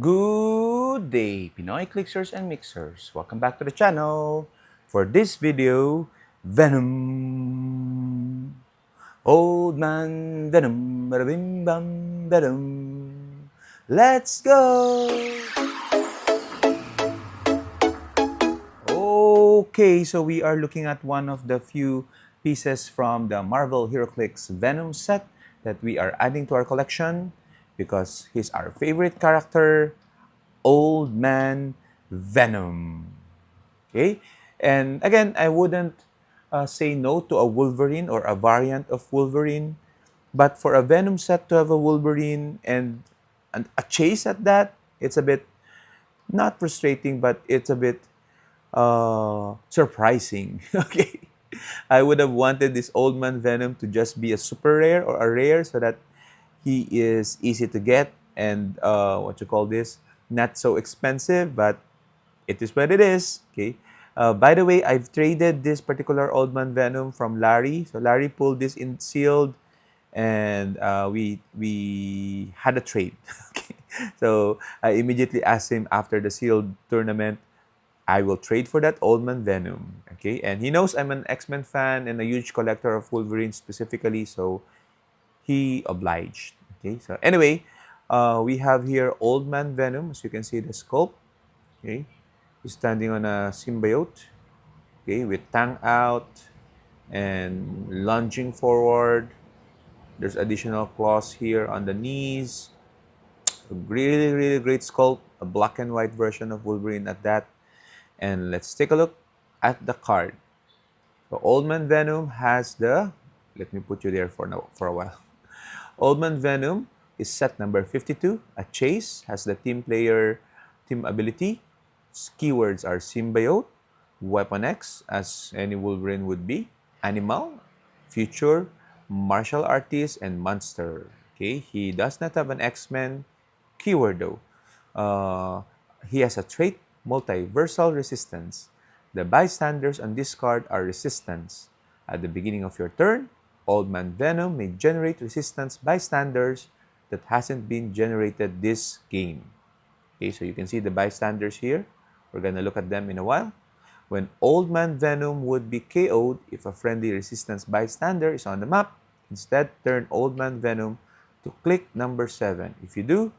Good day, Pinoy Clixers and Mixers. Welcome back to the channel. For this video, Venom. Old Man Venom. Bada bim bam Venom. Let's go! Okay, so we are looking at one of the few pieces from the Marvel Heroclix Venom set that we are adding to our collection because he's our favorite character, Old Man Venom. Okay? And again, I wouldn't say no to a Wolverine or a variant of Wolverine, but for a Venom set to have a Wolverine and a chase at that, it's a bit not frustrating, but it's a bit surprising. Okay. I would have wanted this Old Man Venom to just be a super rare or a rare so that he is easy to get and what you call this, not so expensive, but it is what it is. Okay. By the way, I've traded this particular Old Man Venom from Larry. So Larry pulled this in sealed, and we had a trade. Okay. So I immediately asked him after the sealed tournament, I will trade for that Old Man Venom. Okay, and he knows I'm an X-Men fan and a huge collector of Wolverine specifically, so he obliged. Okay, so anyway, we have here Old Man Venom. As you can see, the sculpt. Okay, he's standing on a symbiote. Okay, with tongue out and lunging forward. There's additional claws here on the knees. A really, really great sculpt. A black and white version of Wolverine at that. And let's take a look at the card. So Old Man Venom has the. Let me put you there for now for a while. Old Man Venom is set number 52. A Chase has the team player team ability. Keywords are Symbiote, Weapon X, as any Wolverine would be, Animal, Future, Martial Artist, and Monster. Okay, he does not have an X-Men keyword though. He has a trait, Multiversal Resistance. The bystanders on this card are resistance. At the beginning of your turn, Old Man Venom may generate resistance bystanders that hasn't been generated this game. Okay, so you can see the bystanders here. We're gonna look at them in a while. When Old Man Venom would be KO'd if a friendly resistance bystander is on the map, instead turn Old Man Venom to click number 7. If you do,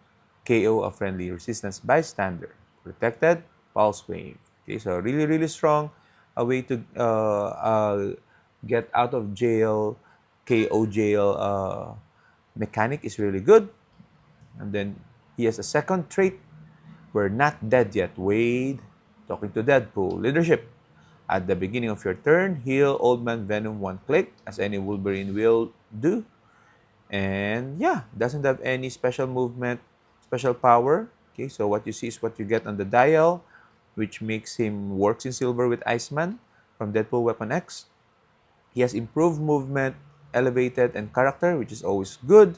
KO a friendly resistance bystander. Protected, Pulse Wave. Okay, so really, really strong. A way to get out of jail, KO jail mechanic is really good. And then he has a second trait. We're not dead yet. Wade, talking to Deadpool. Leadership. At the beginning of your turn, heal Old Man Venom one click, as any Wolverine will do. And yeah, doesn't have any special movement, special power. Okay, so what you see is what you get on the dial, which makes him works in silver with Iceman from Deadpool Weapon X. He has improved movement, elevated, and character, which is always good.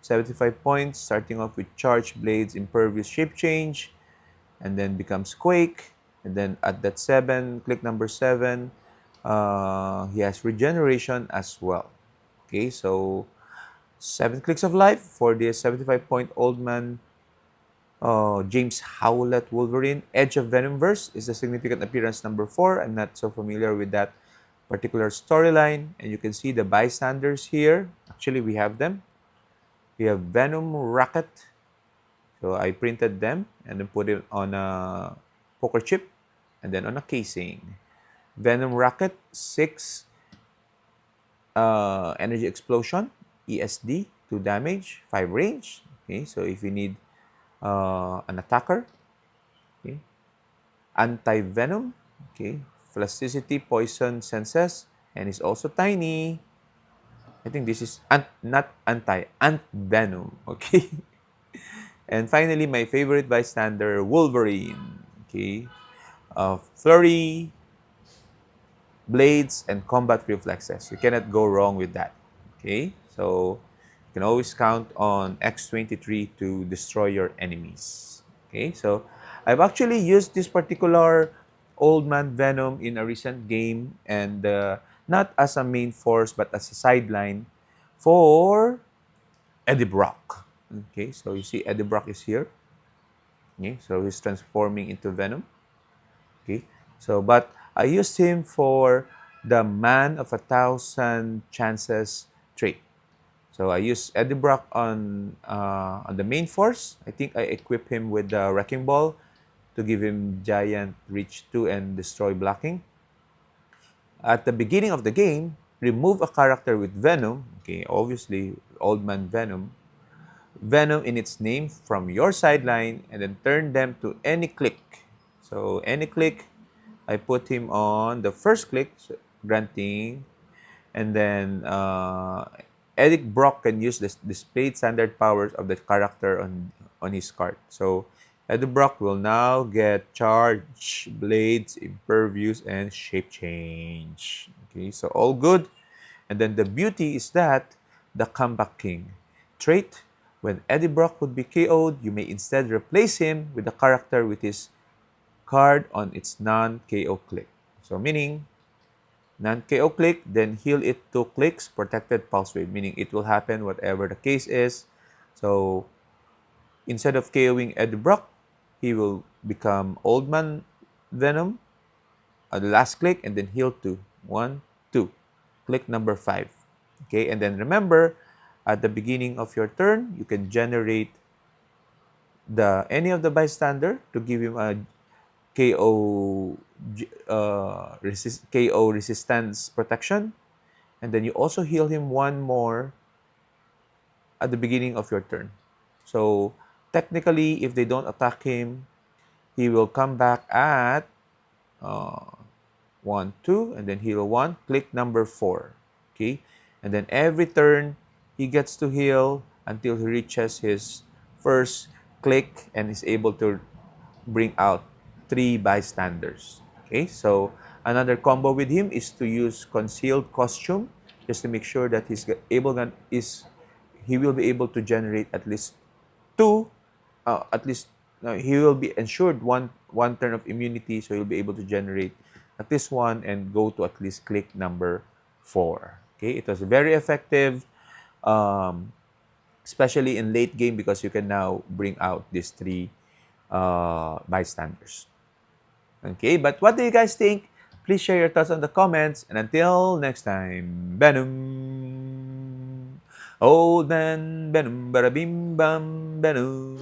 75 points, starting off with Charge Blades, Impervious Shape Change, and then becomes Quake. And then at that 7, click number 7, he has Regeneration as well. Okay, so 7 clicks of life for the 75-point Old Man James Howlett Wolverine. Edge of Venomverse is the significant appearance number 4. I'm not so familiar with that particular storyline. And you can see the bystanders here. Actually, we have them. We have Venom Rocket. So I printed them and then put it on a poker chip and then on a casing. Venom Rocket, 6 energy explosion, ESD, 2 damage, 5 range. Okay, so if you need an attacker, okay. Anti-Venom, okay. Plasticity, poison senses, and is also tiny. I think this is not Ant-Venom, okay. And finally, my favorite bystander, Wolverine, okay. Flurry, blades, and combat reflexes. You cannot go wrong with that, okay. So you can always count on X-23 to destroy your enemies, okay. So I've actually used this particular Old Man Venom in a recent game, and not as a main force but as a sideline for Eddie Brock. Okay, so you see Eddie Brock is here. Okay, so he's transforming into Venom. Okay, so but I used him for the man of 1,000 chances trait. So I use Eddie Brock on the main force. I think I equip him with the Wrecking Ball to give him giant reach 2 and destroy blocking. At the beginning of the game, remove a character with Venom. Okay, obviously Old Man Venom. Venom in its name from your sideline, and then turn them to any click. So any click, I put him on the first click, so granting, and then Eric Brock can use the displayed standard powers of the character on his card. So Eric Brock will now get charge, blades, impervious, and shape change. Okay, so all good. And then the beauty is that the comeback king trait. When Eddie Brock would be KO'd, you may instead replace him with a character with his card on its non-KO click. So meaning non-KO click, then heal it 2 clicks, protected pulse wave, meaning it will happen whatever the case is. So instead of KOing Eddie Brock, he will become Old Man Venom on the last click and then heal 2. 1, 2. Click number 5. Okay, and then remember, at the beginning of your turn, you can generate any of the bystander to give him a KO KO resistance protection, and then you also heal him one more at the beginning of your turn. So technically, if they don't attack him, he will come back at uh, 1, 2, and then heal 1. Click number 4. Okay, and then every turn he gets to heal until he reaches his first click and is able to bring out 3 bystanders. Okay, so another combo with him is to use concealed costume just to make sure that he will be able to generate at least 2 at least he will be ensured one turn of immunity, so he'll be able to generate at least one and go to at least click number 4. Okay, it was very effective, um, especially in late game because you can now bring out these 3 bystanders. Okay, but what do you guys think? Please share your thoughts on the comments, and until next time, Venom. Old man Venom, bada bim bam, Venom.